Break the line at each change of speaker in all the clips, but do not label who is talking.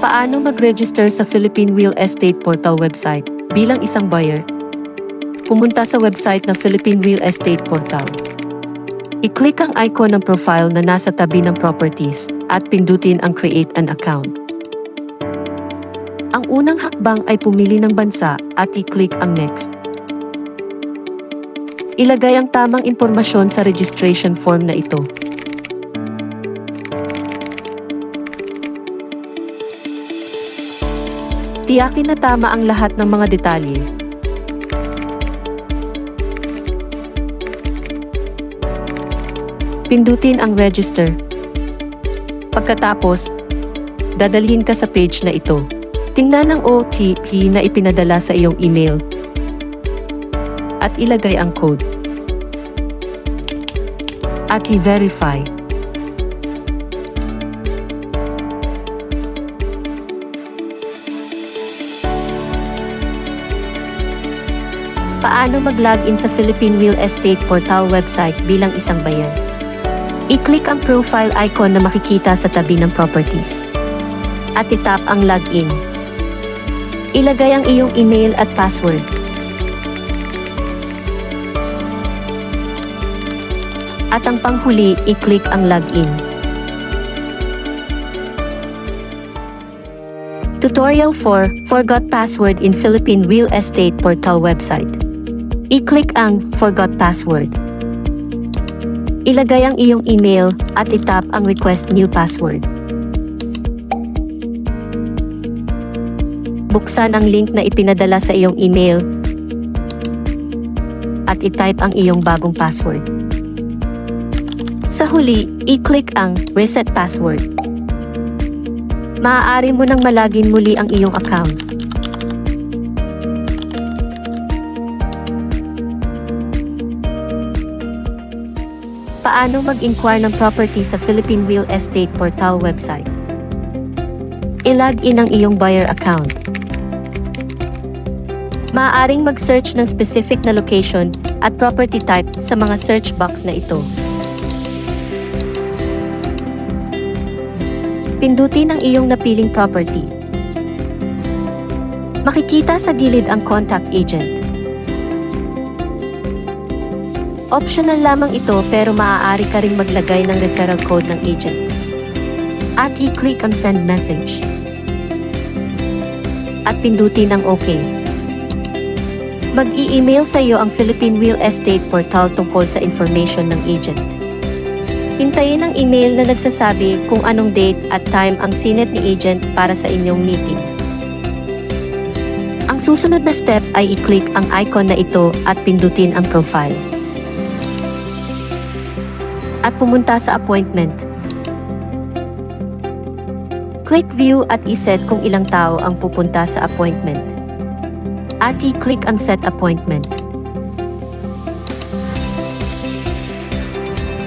Paano mag-register sa Philippine Real Estate Portal website bilang isang buyer? Pumunta sa website ng Philippine Real Estate Portal. I-click ang icon ng profile na nasa tabi ng properties at pindutin ang Create an Account. Ang unang hakbang ay pumili ng bansa at i-click ang Next. Ilagay ang tamang impormasyon sa registration form na ito. Tiyakin na tama ang lahat ng mga detalye. Pindutin ang Register. Pagkatapos, dadalhin ka sa page na ito. Tingnan ang OTP na ipinadala sa iyong email at ilagay ang code. At i-verify. Paano mag-login sa Philippine Real Estate Portal website bilang isang buyer? I-click ang profile icon na makikita sa tabi ng properties. At itap ang login. Ilagay ang iyong email at password. At ang panghuli, i-click ang login. Tutorial 4, Forgot Password in Philippine Real Estate Portal website. I-click ang Forgot Password. Ilagay ang iyong email at itap ang Request New Password. Buksan ang link na ipinadala sa iyong email at itype ang iyong bagong password. Sa huli, i-click ang Reset Password. Maaari mo nang malagin muli ang iyong account. Paano mag-inquire ng property sa Philippine Real Estate Portal website? I-log in ang iyong buyer account. Maaaring mag-search ng specific na location at property type sa mga search box na ito. Pindutin ang iyong napiling property. Makikita sa gilid ang contact agent. Optional lamang ito pero maaari ka ring maglagay ng referral code ng agent. At i-click ang send message. At pindutin ang OK. Mag-i-email sa iyo ang Philippine Real Estate Portal tungkol sa information ng agent. Hintayin ang email na nagsasabi kung anong date at time ang sinet ni agent para sa inyong meeting. Ang susunod na step ay i-click ang icon na ito at pindutin ang profile. At pumunta sa appointment. Click view at iset kung ilang tao ang pupunta sa appointment. At i-click ang set appointment.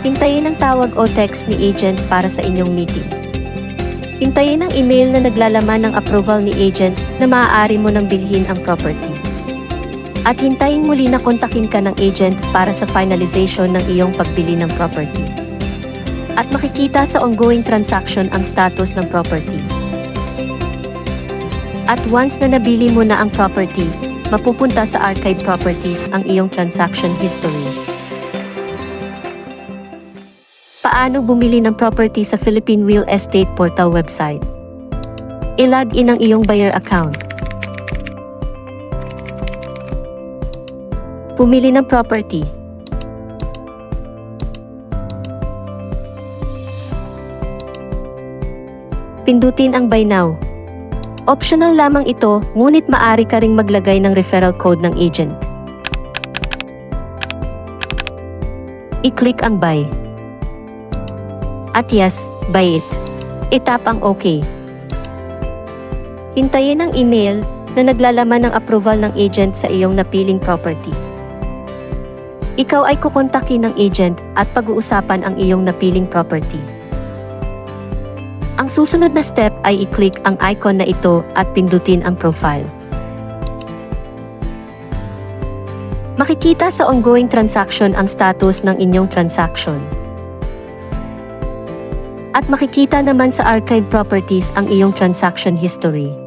Hintayin ang tawag o text ni agent para sa inyong meeting. Hintayin ang email na naglalaman ng approval ni agent na maaari mo nang bilhin ang property. At hintayin muli na kontakin ka ng agent para sa finalization ng iyong pagbili ng property. At makikita sa ongoing transaction ang status ng property. At once na nabili mo na ang property, mapupunta sa archive properties ang iyong transaction history. Paano bumili ng property sa Philippine Real Estate Portal website? I-log in ang iyong buyer account. Pumili ng property. Pindutin ang Buy Now. Optional lamang ito, ngunit maaari ka ring maglagay ng referral code ng agent. I-click ang Buy. At yes, buy it. Itap ang OK. Hintayin ang email na naglalaman ng approval ng agent sa iyong napiling property. Ikaw ay kukontakin ng agent at pag-uusapan ang iyong napiling property. Ang susunod na step ay i-click ang icon na ito at pindutin ang profile. Makikita sa ongoing transaction ang status ng inyong transaction. At makikita naman sa archive properties ang iyong transaction history.